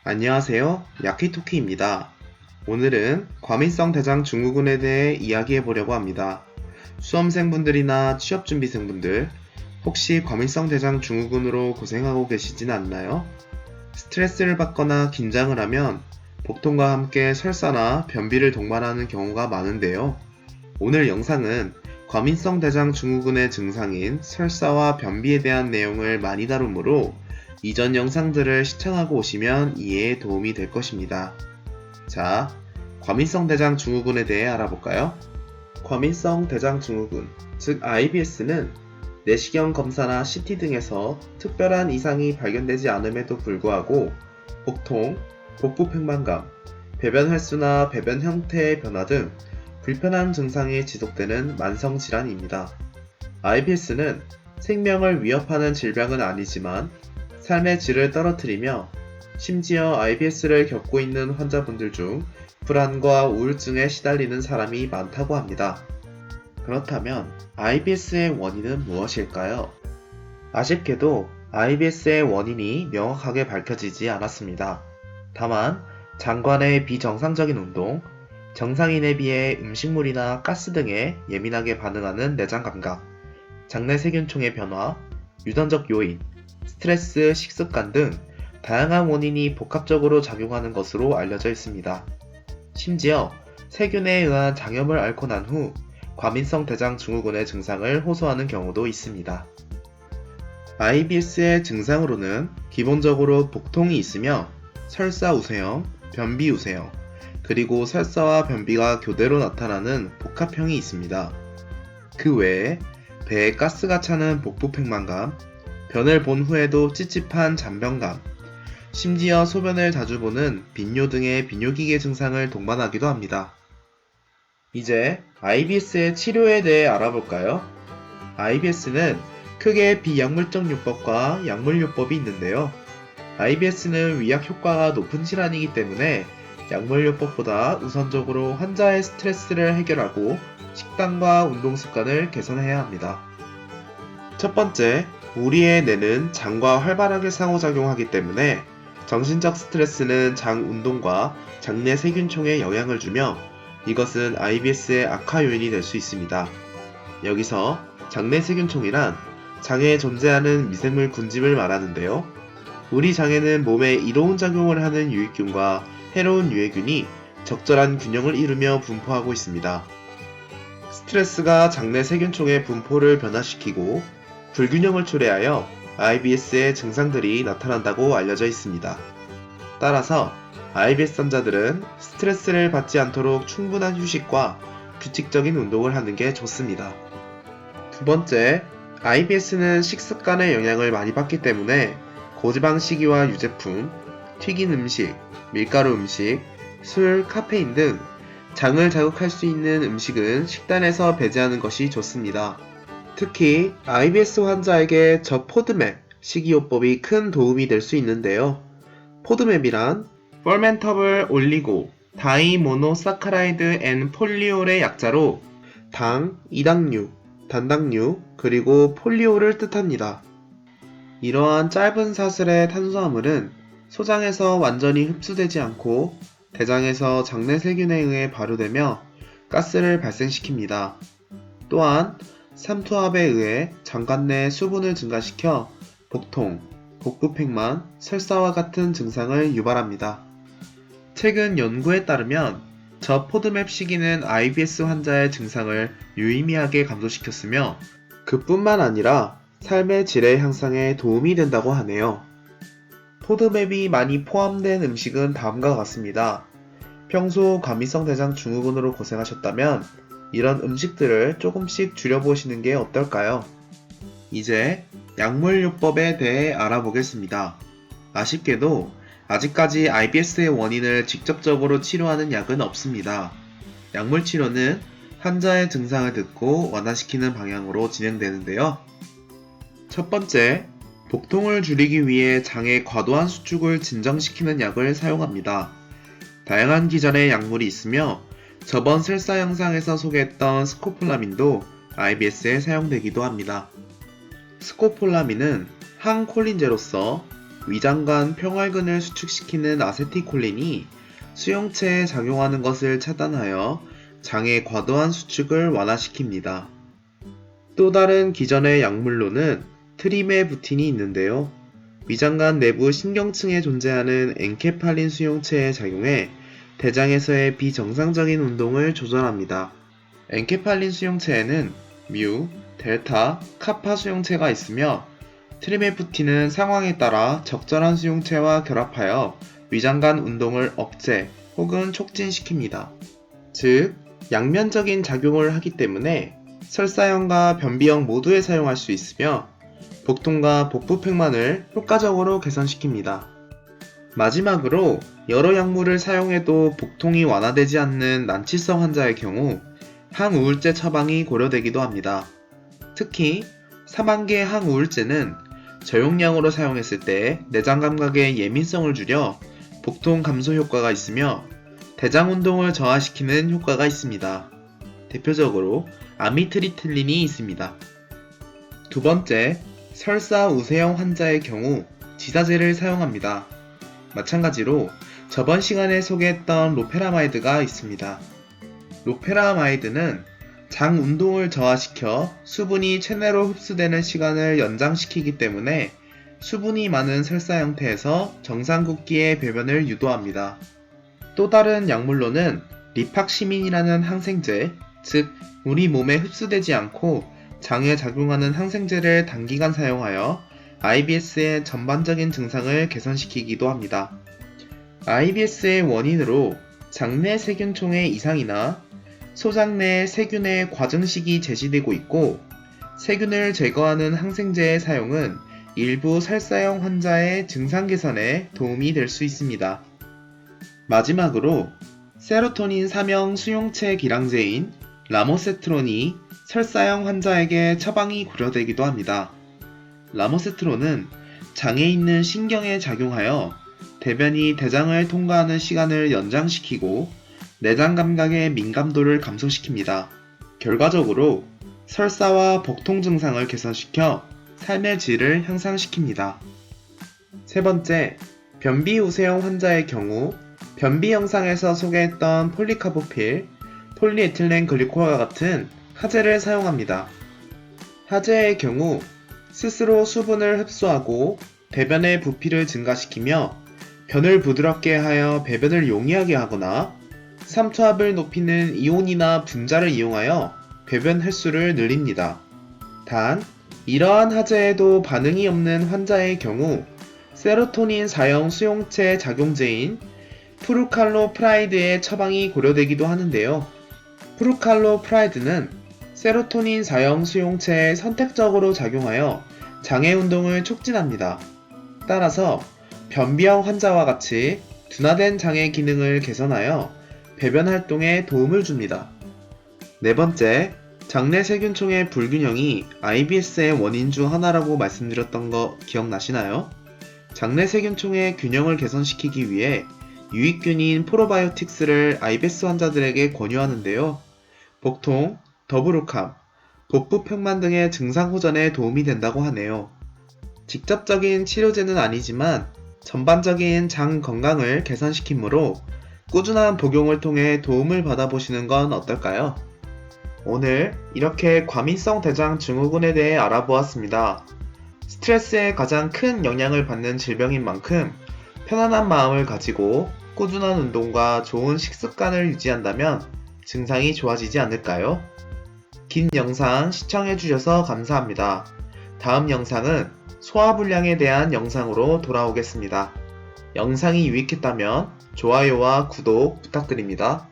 안녕하세요. 야키토키입니다. 오늘은 과민성 대장 증후군에 대해 이야기해 보려고 합니다. 수험생분들이나 취업준비생분들, 혹시 과민성 대장 증후군으로 고생하고 계시진 않나요? 스트레스를 받거나 긴장을 하면 복통과 함께 설사나 변비를 동반하는 경우가 많은데요. 오늘 영상은 과민성 대장 증후군의 증상인 설사와 변비에 대한 내용을 많이 다루므로 이전 영상들을 시청하고 오시면 이해에 도움이 될 것입니다. 자, 과민성 대장 증후군에 대해 알아볼까요? 과민성 대장 증후군, 즉 IBS는 내시경 검사나 CT 등에서 특별한 이상이 발견되지 않음에도 불구하고 복통, 복부 팽만감, 배변 횟수나 배변 형태의 변화 등 불편한 증상이 지속되는 만성 질환입니다. IBS는 생명을 위협하는 질병은 아니지만 삶의 질을 떨어뜨리며 심지어 IBS를 겪고 있는 환자분들 중 불안과 우울증에 시달리는 사람이 많다고 합니다. 그렇다면 IBS의 원인은 무엇일까요? 아쉽게도 IBS의 원인이 명확하게 밝혀지지 않았습니다. 다만 장관의 비정상적인 운동, 정상인에 비해 음식물이나 가스 등에 예민하게 반응하는 내장 감각, 장내 세균총의 변화, 유전적 요인, 스트레스, 식습관 등 다양한 원인이 복합적으로 작용하는 것으로 알려져 있습니다. 심지어 세균에 의한 장염을 앓고 난 후 과민성 대장 증후군의 증상을 호소하는 경우도 있습니다. IBS의 증상으로는 기본적으로 복통이 있으며 설사 우세형, 변비 우세형, 그리고 설사와 변비가 교대로 나타나는 복합형이 있습니다. 그 외에 배에 가스가 차는 복부 팽만감, 변을 본 후에도 찝찝한 잔변감, 심지어 소변을 자주 보는 빈뇨 등의 비뇨기계 증상을 동반하기도 합니다. 이제 IBS의 치료에 대해 알아볼까요? IBS는 크게 비약물적 요법과 약물요법이 있는데요. IBS는 위약 효과가 높은 질환이기 때문에 약물요법보다 우선적으로 환자의 스트레스를 해결하고 식단과 운동 습관을 개선해야 합니다. 첫 번째, 우리의 뇌는 장과 활발하게 상호작용하기 때문에 정신적 스트레스는 장 운동과 장내 세균총에 영향을 주며 이것은 IBS의 악화 요인이 될 수 있습니다. 여기서 장내 세균총이란 장에 존재하는 미생물 군집을 말하는데요. 우리 장에는 몸에 이로운 작용을 하는 유익균과 해로운 유해균이 적절한 균형을 이루며 분포하고 있습니다. 스트레스가 장내 세균총의 분포를 변화시키고 불균형을 초래하여 IBS의 증상들이 나타난다고 알려져 있습니다. 따라서 IBS 환자들은 스트레스를 받지 않도록 충분한 휴식과 규칙적인 운동을 하는 게 좋습니다. 두 번째, IBS는 식습관의 영향을 많이 받기 때문에 고지방 식이와 유제품, 튀긴 음식, 밀가루 음식, 술, 카페인 등 장을 자극할 수 있는 음식은 식단에서 배제하는 것이 좋습니다. 특히 IBS 환자에게 저포드맵 식이요법이 큰 도움이 될 수 있는데요. 포드맵이란 Fermentable Oligo Dimonosaccharide and Pollyol의 약자로 당, 이당류, 단당류, 그리고 폴리올을 뜻합니다. 이러한 짧은 사슬의 탄수화물은 소장에서 완전히 흡수되지 않고 대장에서 장내 세균에 의해 발효되며 가스를 발생시킵니다. 또한 삼투압에 의해 장관 내 수분을 증가시켜 복통, 복부 팽만, 설사와 같은 증상을 유발합니다. 최근 연구에 따르면 저포드맵 시기는 IBS 환자의 증상을 유의미하게 감소시켰으며 그뿐만 아니라 삶의 질의 향상에 도움이 된다고 하네요. 포드맵이 많이 포함된 음식은 다음과 같습니다. 평소 과민성 대장 증후군으로 고생하셨다면 이런 음식들을 조금씩 줄여보시는 게 어떨까요? 이제 약물요법에 대해 알아보겠습니다. 아쉽게도 아직까지 IBS의 원인을 직접적으로 치료하는 약은 없습니다. 약물 치료는 환자의 증상을 듣고 완화시키는 방향으로 진행되는데요. 첫 번째, 복통을 줄이기 위해 장의 과도한 수축을 진정시키는 약을 사용합니다. 다양한 기전의 약물이 있으며 저번 설사 영상에서 소개했던 스코폴라민도 IBS에 사용되기도 합니다. 스코폴라민은 항콜린제로서 위장관 평활근을 수축시키는 아세틸콜린이 수용체에 작용하는 것을 차단하여 장의 과도한 수축을 완화시킵니다. 또 다른 기전의 약물로는 트리메부틴이 있는데요. 위장관 내부 신경층에 존재하는 엔케팔린 수용체에 작용해 대장에서의 비정상적인 운동을 조절합니다. 엔케팔린 수용체에는 뮤, 델타, 카파 수용체가 있으며 트리메프틴은 상황에 따라 적절한 수용체와 결합하여 위장관 운동을 억제 혹은 촉진시킵니다. 즉, 양면적인 작용을 하기 때문에 설사형과 변비형 모두에 사용할 수 있으며 복통과 복부팽만을 효과적으로 개선시킵니다. 마지막으로 여러 약물을 사용해도 복통이 완화되지 않는 난치성 환자의 경우 항우울제 처방이 고려되기도 합니다. 특히 3단계 항우울제는 저용량으로 사용했을 때 내장 감각의 예민성을 줄여 복통 감소 효과가 있으며 대장 운동을 저하시키는 효과가 있습니다. 대표적으로 아미트리틸린이 있습니다. 두 번째, 설사 우세형 환자의 경우 지사제를 사용합니다. 마찬가지로 저번 시간에 소개했던 로페라마이드가 있습니다. 로페라마이드는 장 운동을 저하시켜 수분이 체내로 흡수되는 시간을 연장시키기 때문에 수분이 많은 설사 형태에서 정상 굵기의 배변을 유도합니다. 또 다른 약물로는 리팍시민이라는 항생제, 즉 우리 몸에 흡수되지 않고 장에 작용하는 항생제를 단기간 사용하여 IBS의 전반적인 증상을 개선시키기도 합니다. IBS의 원인으로 장내 세균총의 이상이나 소장 내 세균의 과증식이 제시되고 있고, 세균을 제거하는 항생제의 사용은 일부 설사형 환자의 증상 개선에 도움이 될 수 있습니다. 마지막으로 세로토닌 3형 수용체 기량제인 라모세트론이 설사형 환자에게 처방이 고려되기도 합니다. 라모세트론은 장에 있는 신경에 작용하여 대변이 대장을 통과하는 시간을 연장시키고 내장 감각의 민감도를 감소시킵니다. 결과적으로 설사와 복통 증상을 개선시켜 삶의 질을 향상시킵니다. 세 번째, 변비 우세형 환자의 경우 변비 영상에서 소개했던 폴리카보필, 폴리에틸렌 글리콜과 같은 하제를 사용합니다. 하제의 경우 스스로 수분을 흡수하고 배변의 부피를 증가시키며 변을 부드럽게 하여 배변을 용이하게 하거나 삼투압을 높이는 이온이나 분자를 이용하여 배변 횟수를 늘립니다. 단, 이러한 하제에도 반응이 없는 환자의 경우 세로토닌 4형 수용체 작용제인 프루칼로프라이드의 처방이 고려되기도 하는데요. 프루칼로프라이드는 세로토닌 4형 수용체에 선택적으로 작용하여 장의 운동을 촉진합니다. 따라서 변비형 환자와 같이 둔화된 장의 기능을 개선하여 배변 활동에 도움을 줍니다. 네 번째, 장내 세균총의 불균형이 IBS의 원인 중 하나라고 말씀드렸던 거 기억나시나요? 장내 세균총의 균형을 개선시키기 위해 유익균인 프로바이오틱스를 IBS 환자들에게 권유하는데요. 복통, 더부룩함, 복부팽만 등의 증상 호전에 도움이 된다고 하네요. 직접적인 치료제는 아니지만 전반적인 장 건강을 개선시키므로 꾸준한 복용을 통해 도움을 받아보시는 건 어떨까요? 오늘 이렇게 과민성 대장 증후군에 대해 알아보았습니다. 스트레스에 가장 큰 영향을 받는 질병인 만큼 편안한 마음을 가지고 꾸준한 운동과 좋은 식습관을 유지한다면 증상이 좋아지지 않을까요? 긴 영상 시청해주셔서 감사합니다. 다음 영상은 소화불량에 대한 영상으로 돌아오겠습니다. 영상이 유익했다면 좋아요와 구독 부탁드립니다.